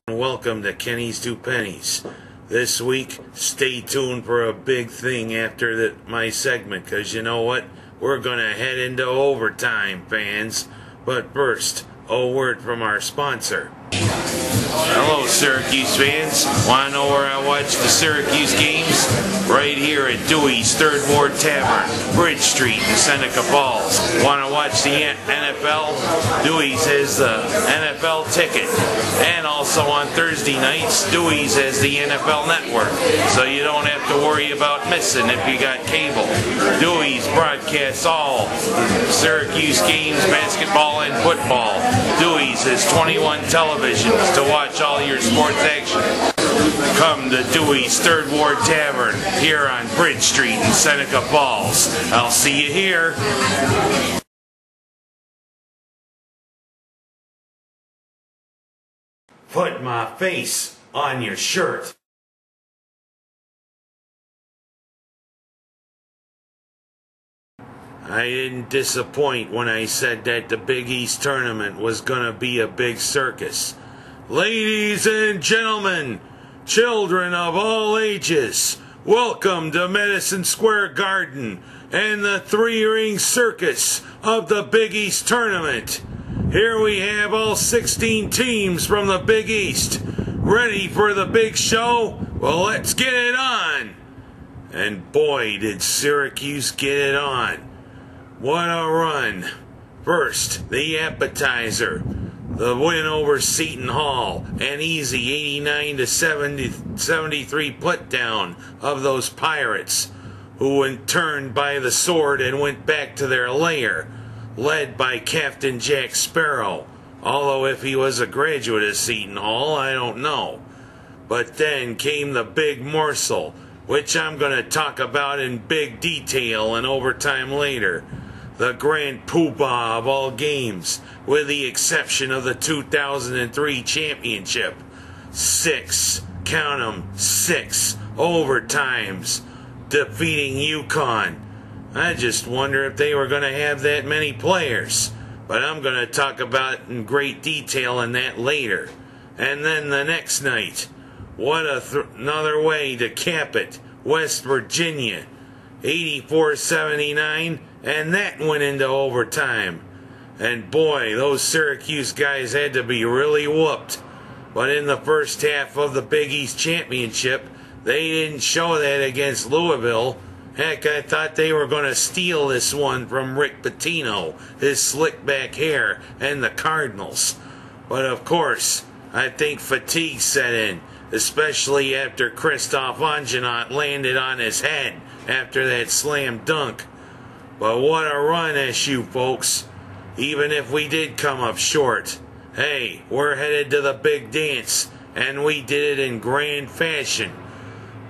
Welcome to Kenny's to Pennies. This week, stay tuned for a big thing after my segment, because you know what? We're going to head into overtime, fans. But first, a word from our sponsor. Hello, Syracuse fans. Want to know where I watch the Syracuse games? Right here at Dewey's Third Ward Tavern, Bridge Street in Seneca Falls. Want to watch the NFL? Dewey's has the NFL ticket. And also on Thursday nights, Dewey's has the NFL Network. So you don't have to worry about missing if you got cable. Dewey's broadcasts all Syracuse games, basketball and football. Dewey's has 21 televisions to watch all your sports action. Come to Dewey's Third Ward Tavern here on Bridge Street in Seneca Falls. I'll see you here. Put my face on your shirt. I didn't disappoint when I said that the Big East tournament was gonna be a big circus. Ladies and gentlemen, children of all ages, welcome to Madison Square Garden and the three-ring circus of the Big East tournament. Here we have all 16 teams from the Big East. Ready for the big show? Well, let's get it on. And boy, did Syracuse get it on. What a run. First, the appetizer. The win over Seton Hall. An easy 89-73 put down of those Pirates, who were turned by the sword and went back to their lair, led by Captain Jack Sparrow. Although if he was a graduate of Seton Hall, I don't know. But then came the big morsel, which I'm going to talk about in big detail in overtime later. The grand poobah of all games, with the exception of the 2003 championship. 6, count 'em, 6 overtimes, defeating UConn. I just wonder if they were going to have that many players. But I'm going to talk about in great detail in that later. And then the next night, what another way to cap it. West Virginia, 84-79, and that went into overtime. And boy, those Syracuse guys had to be really whooped. But in the first half of the Big East Championship, they didn't show that against Louisville. Heck, I thought they were going to steal this one from Rick Pitino, his slick back hair, and the Cardinals. But of course, I think fatigue set in, especially after Christophe Angenot landed on his head after that slam dunk. But what a run, SU folks. Even if we did come up short, hey, we're headed to the big dance, and we did it in grand fashion.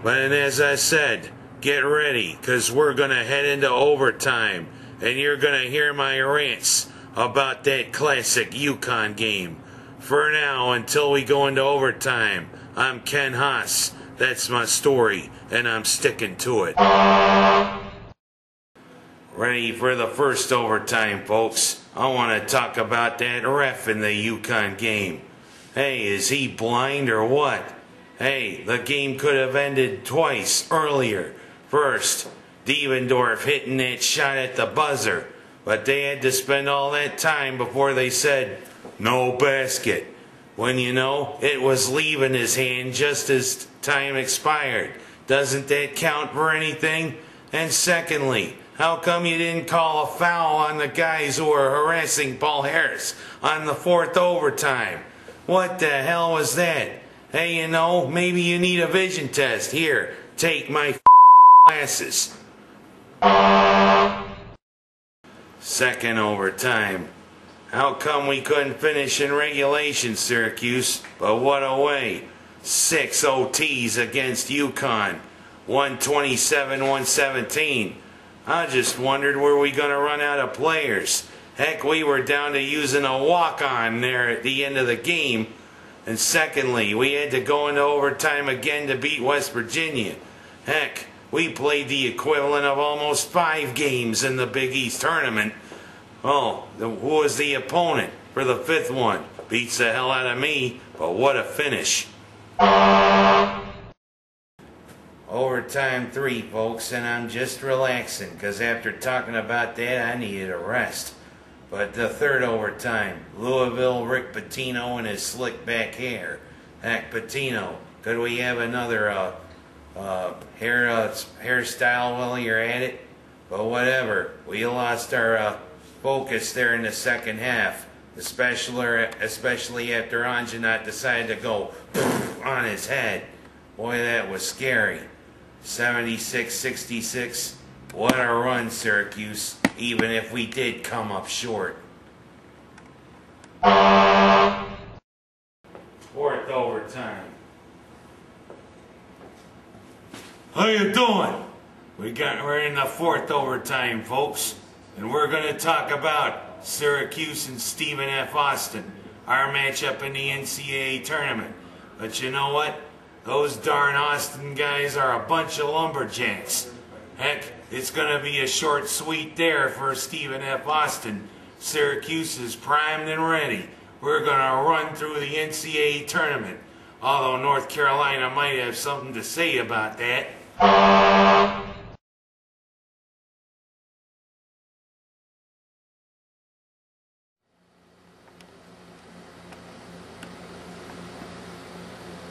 But as I said, get ready, because we're going to head into overtime, and you're going to hear my rants about that classic UConn game. For now, until we go into overtime, I'm Ken Haas. That's my story, and I'm sticking to it. Ready for the first overtime, folks. I want to talk about that ref in the UConn game. Hey, is he blind or what? Hey, the game could have ended twice earlier. First, Devendorf hitting that shot at the buzzer, but they had to spend all that time before they said, no basket. When you know, it was leaving his hand just as time expired. Doesn't that count for anything? And secondly, how come you didn't call a foul on the guys who were harassing Paul Harris on the fourth overtime? What the hell was that? Hey, you know, maybe you need a vision test. Here, take my glasses. Second overtime. How come we couldn't finish in regulation, Syracuse? But what a way. 6 OTs against UConn. 127-117. I just wondered, were we going to run out of players? Heck, we were down to using a walk-on there at the end of the game. And secondly, we had to go into overtime again to beat West Virginia. Heck, We played the equivalent of almost 5 games in the Big East tournament. Oh, who was the opponent for the 5th one? Beats the hell out of me, but what a finish. Overtime 3, folks, and I'm just relaxing, because after talking about that, I needed a rest. But the 3rd overtime, Louisville, Rick Pitino and his slick back hair. Heck, Pitino, could we have another hairstyle while you're at it? But whatever, we lost our focus there in the second half, especially after Anjanat decided to go on his head. Boy, that was scary. 76-66. What a run, Syracuse, even if we did come up short. 4th overtime. How you doing? We're in the 4th overtime, folks, and we're going to talk about Syracuse and Stephen F. Austin, our matchup in the NCAA tournament. But you know what? Those darn Austin guys are a bunch of lumberjacks. Heck, it's going to be a short sweep there for Stephen F. Austin. Syracuse is primed and ready. We're going to run through the NCAA tournament, although North Carolina might have something to say about that.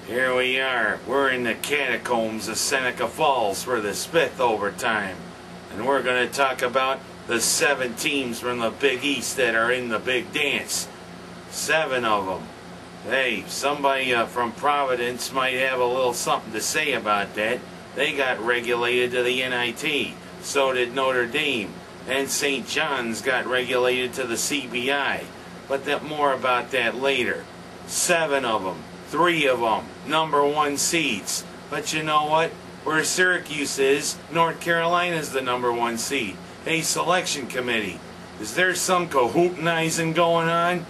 Here we are. We're in the catacombs of Seneca Falls for this 5th overtime. And we're going to talk about the 7 teams from the Big East that are in the big dance. 7 of them. Hey, somebody from Providence might have a little something to say about that. They got regulated to the NIT. So did Notre Dame. And St. John's got regulated to the CBI. But more about that later. 7 of them. 3 of them, number 1 seeds. But you know what? Where Syracuse is, North Carolina's the number 1 seed. Hey, selection committee, is there some cahootinizing going on?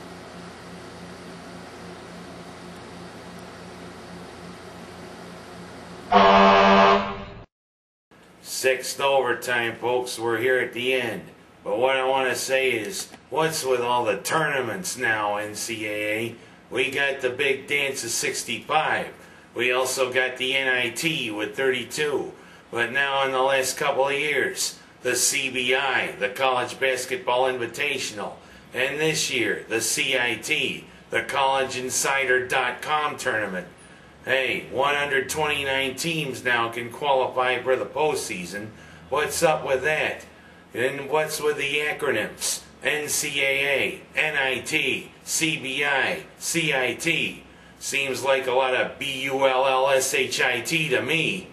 Sixth overtime, folks. We're here at the end. But what I want to say is, what's with all the tournaments now, NCAA? We got the big dance of 65. We also got the NIT with 32. But now in the last couple of years, the CBI, the College Basketball Invitational. And this year, the CIT, the CollegeInsider.com tournament. Hey, 129 teams now can qualify for the postseason. What's up with that? And what's with the acronyms? NCAA, NIT, CBI, CIT. Seems like a lot of BULLSHIT to me.